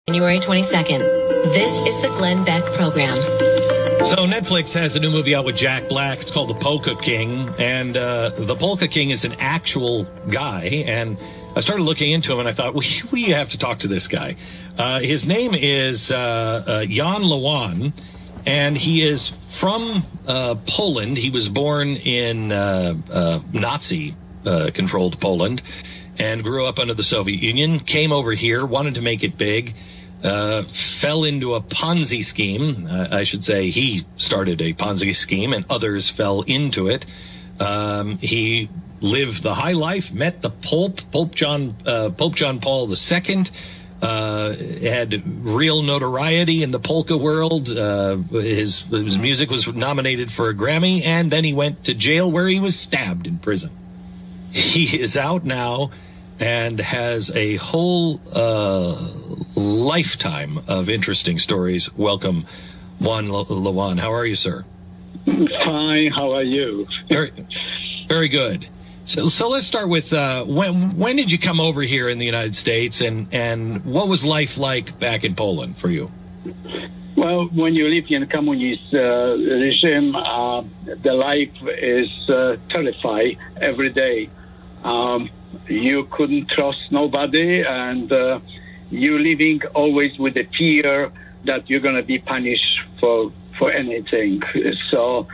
January 22nd. This is the Glenn Beck program. So Netflix has a new movie out with Jack Black. It's called The Polka King. And the Polka King is an actual guy. And I started looking into him, and I thought, we have to talk to this guy. His name is Jan Lewan, and he is from Poland. He was born in Nazi-controlled Poland and grew up under the Soviet Union, came over here, wanted to make it big. Fell into a Ponzi scheme. I should say he started a Ponzi scheme and others fell into it. He lived the high life, met the Pope John Paul II, had real notoriety in the polka world. His music was nominated for a Grammy, and then he went to jail where he was stabbed in prison. He is out now and has a whole lifetime of interesting stories. Welcome, Juan Lewan. How are you, sir? Fine. How are you? Very, very good. So let's start with when did you come over here in the United States, and what was life like back in Poland for you? Well, when you live in a communist regime, the life is terrifying every day. You couldn't trust nobody, and you're living always with the fear that you're going to be punished for anything. So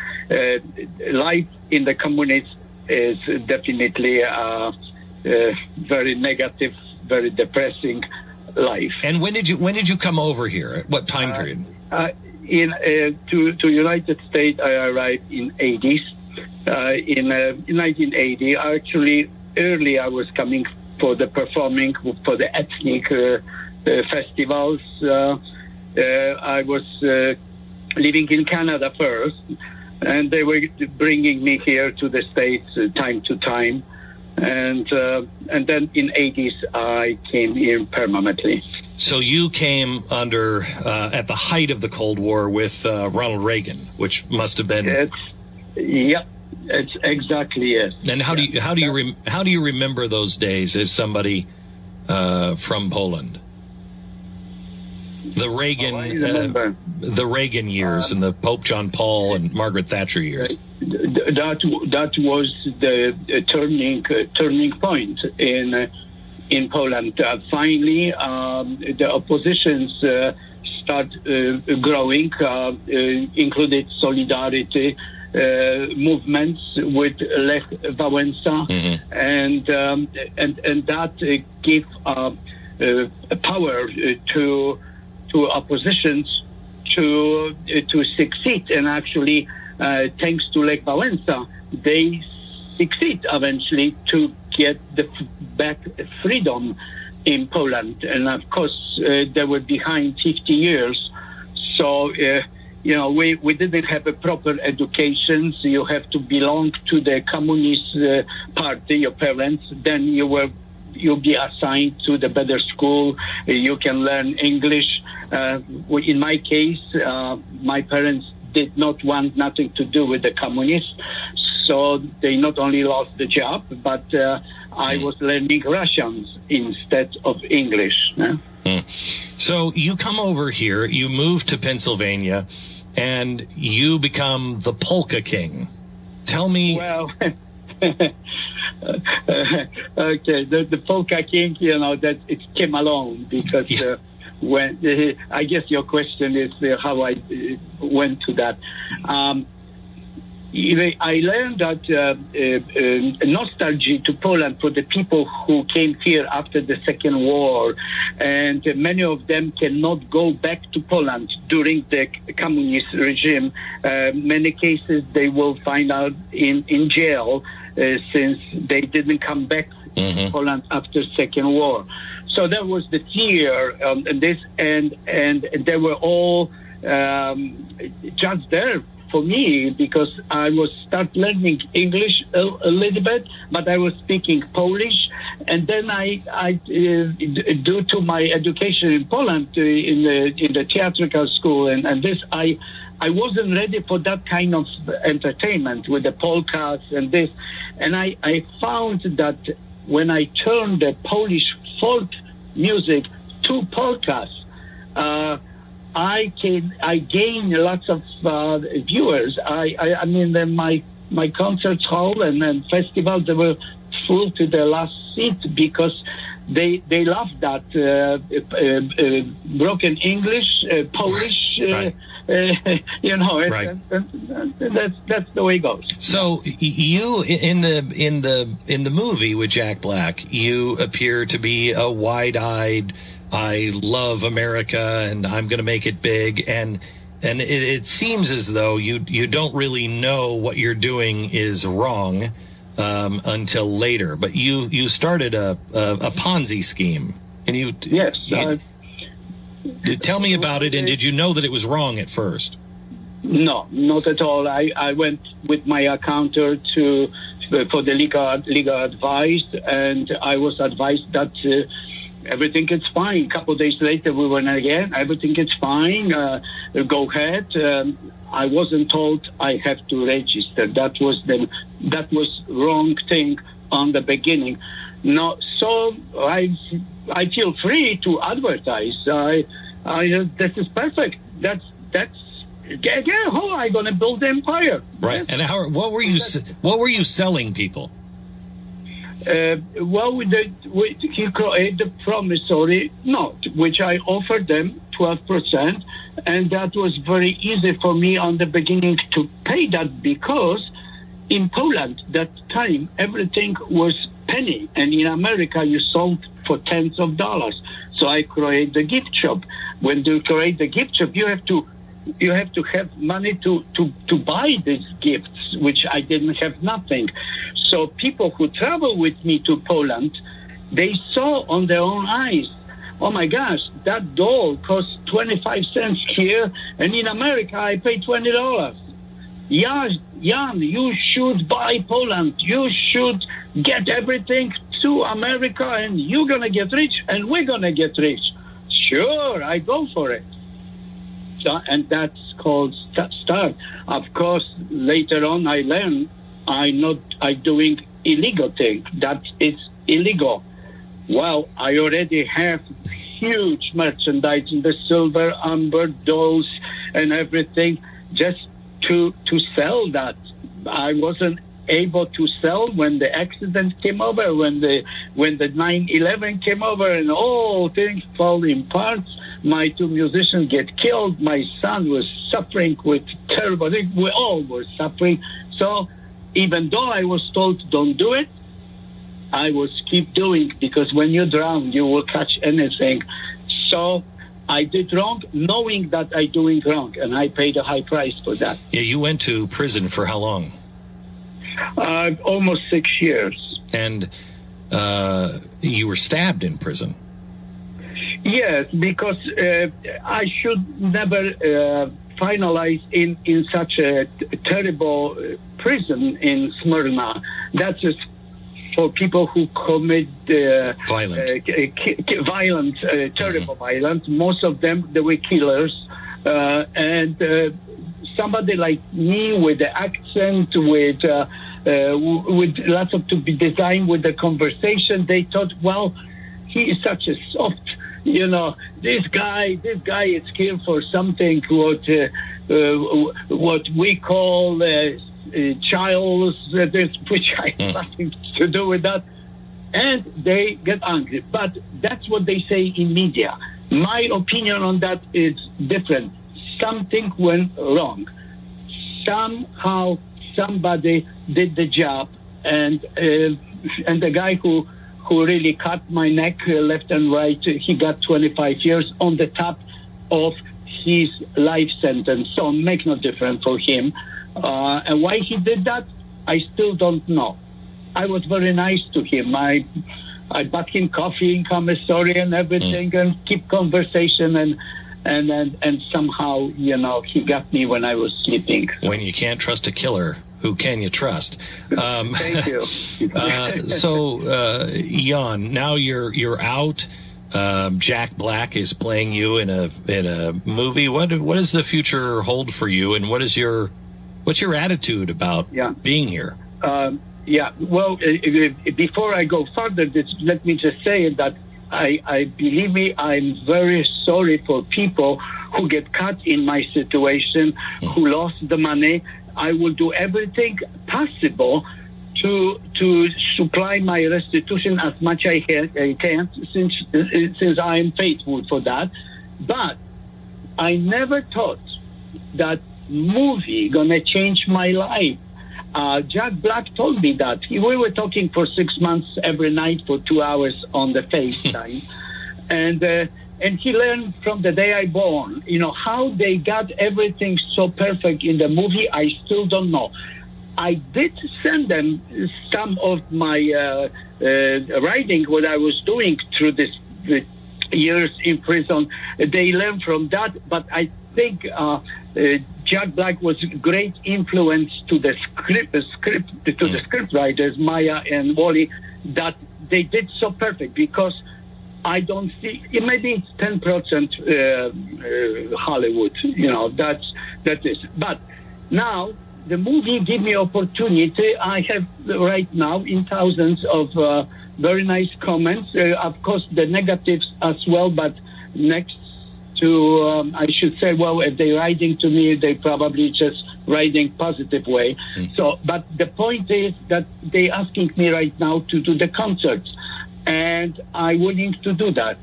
life in the communist is definitely a very negative, very depressing life. And when did you come over here? What time period? To United States, I arrived in 80s. In 1980, actually, early I was coming for the performing for the ethnic festivals. I was living in Canada first, and they were bringing me here to the States time to time. And then in 80s, I came here permanently. So you came under at the height of the Cold War with Ronald Reagan, which must have been. It's exactly it. And how do you remember those days as somebody from Poland? The Reagan years and the Pope John Paul and Margaret Thatcher years. That was the turning point in Poland. Finally, the oppositions start growing, included solidarity movements with Lech Wałęsa, and that gave power to oppositions to succeed. And actually, thanks to Lech Wałęsa, they succeed eventually to get back freedom in Poland. And of course, they were behind 50 years. So, we didn't have a proper education. So you have to belong to the Communist Party, your parents. Then you'll be assigned to the better school. You can learn English. In my case, my parents did not want nothing to do with the communists. So they not only lost the job, but I was learning Russian instead of English. So you come over here, you move to Pennsylvania, and you become the Polka King. Tell me. Well, okay, the Polka King, that it came along because when I guess your question is how I went to that. I learned that nostalgia to Poland for the people who came here after the Second War, and many of them cannot go back to Poland during the communist regime. Many cases they will find out in jail since they didn't come back to Poland after Second War. So that was the fear, and they were all just there for me because I was start learning English a little bit, but I was speaking Polish, and then I due to my education in Poland in the theatrical school and this I wasn't ready for that kind of entertainment with the polkas and this, and I found that when I turned the Polish folk music to polkas, I gain lots of viewers. I mean, my concert hall and then festival, they were full to the last seat because they love that broken English, Polish. Right. Right. And that's the way it goes. So you in the movie with Jack Black, you appear to be a wide-eyed, I love America and I'm going to make it big, and it seems as though you don't really know what you're doing is wrong until later. But you started a Ponzi scheme, and Yes. Tell me about it, and did you know that it was wrong at first? No, not at all. I went with my accountant for the legal advice, and I was advised that everything is fine. A couple of days later, we went again. Everything is fine. Go ahead. I wasn't told I have to register. That was wrong thing on the beginning. No, so I feel free to advertise. This is perfect. That's again how I gonna build empire. Right. And what were you selling people? Well, he created the promissory note, which I offered them 12%, and that was very easy for me on the beginning to pay that because in Poland that time everything was penny, and in America you sold for tens of dollars. So I created the gift shop. When you create the gift shop, you have to have money to buy these gifts, which I didn't have nothing. So people who travel with me to Poland, they saw on their own eyes, oh my gosh, that doll costs 25 cents here, and in America I pay $20. Yeah, Jan, you should buy Poland. You should get everything to America, and you're going to get rich, and we're going to get rich. Sure, I go for it. So, and that's called start. Of course, later on I learned I'm doing illegal thing. That is illegal. Well, I already have huge merchandise in the silver, amber, dolls, and everything just to sell that. I wasn't able to sell when the accident came over, when the 9/11 came over, and all things fall in parts. My two musicians get killed. My son was suffering with terrible things. We all were suffering. So even though I was told don't do it, I was keep doing, because when you drown, you will catch anything. So I did wrong, knowing that I doing wrong, and I paid a high price for that. Yeah, you went to prison for how long? Almost 6 years. And you were stabbed in prison. Yes, because I should never finalize in such a terrible prison in Smyrna. That's just for people who commit violence, terrible violence. Most of them, they were killers. And somebody like me with the accent, with lots of to be designed with the conversation, they thought, well, he is such a soft, this guy is here for something what we call child's, which I have nothing to do with that. And they get angry. But that's what they say in media. My opinion on that is different. Something went wrong. Somehow somebody did the job, and the guy who really cut my neck left and right, he got 25 years on the top of his life sentence. So make no difference for him. And why he did that, I still don't know. I was very nice to him. I bought him coffee in commissary and everything, and keep conversation, and somehow, he got me when I was sleeping. When you can't trust a killer, who can you trust? Thank you. So, Jan, now you're out. Jack Black is playing you in a movie. What does the future hold for you, and what's your attitude about being here? Well, before I go further, let me just say that I believe me, I'm very sorry for people who get caught in my situation, who lost the money. I will do everything possible to supply my restitution as much I can, since I am faithful for that. But I never thought that movie gonna change my life. Jack Black told me that. We were talking for 6 months every night for 2 hours on the FaceTime. And he learned from the day I born, how they got everything so perfect in the movie. I still don't know. I did send them some of my writing, what I was doing through this years in prison. They learned from that, but I think Jack Black was a great influence to the script writers, Maya and Wally, that they did so perfect, because I don't see, maybe it's 10% Hollywood, that is. But now the movie give me opportunity. I have right now in thousands of very nice comments, of course the negatives as well, but next to, I should say, well, if they're writing to me, they probably just writing positive way. So, but the point is that they asking me right now to do the concerts, and I'm willing to do that.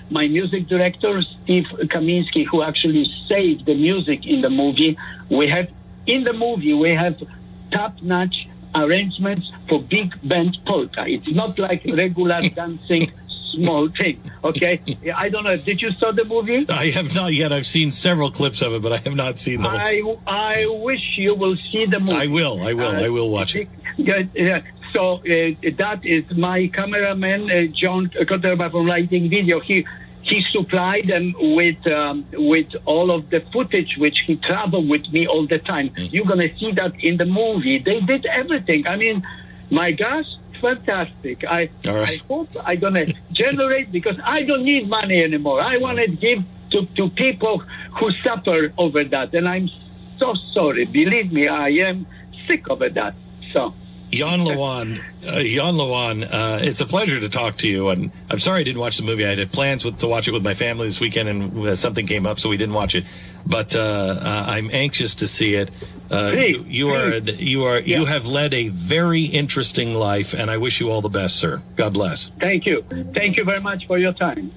My music director, Steve Kaminsky, who actually saved the music in the movie, we have top-notch arrangements for big band polka. It's not like regular dancing small thing, okay? I don't know. Did you saw the movie? I have not yet. I've seen several clips of it, but I have not seen the whole. I wish you will see the movie. I will watch it. Yeah. So that is my cameraman, John Kotterba from Lighting Video. He supplied them with all of the footage, which he traveled with me all the time. You're gonna see that in the movie. They did everything. I mean, my gosh, fantastic. I hope I'm gonna generate, because I don't need money anymore. I want to give to people who suffer over that, and I'm so sorry. Believe me, I am sick over that. So. Jan Lewan, it's a pleasure to talk to you. And I'm sorry I didn't watch the movie. I had plans to watch it with my family this weekend, and something came up, so we didn't watch it. But I'm anxious to see it. You have led a very interesting life, and I wish you all the best, sir. God bless. Thank you. Thank you very much for your time.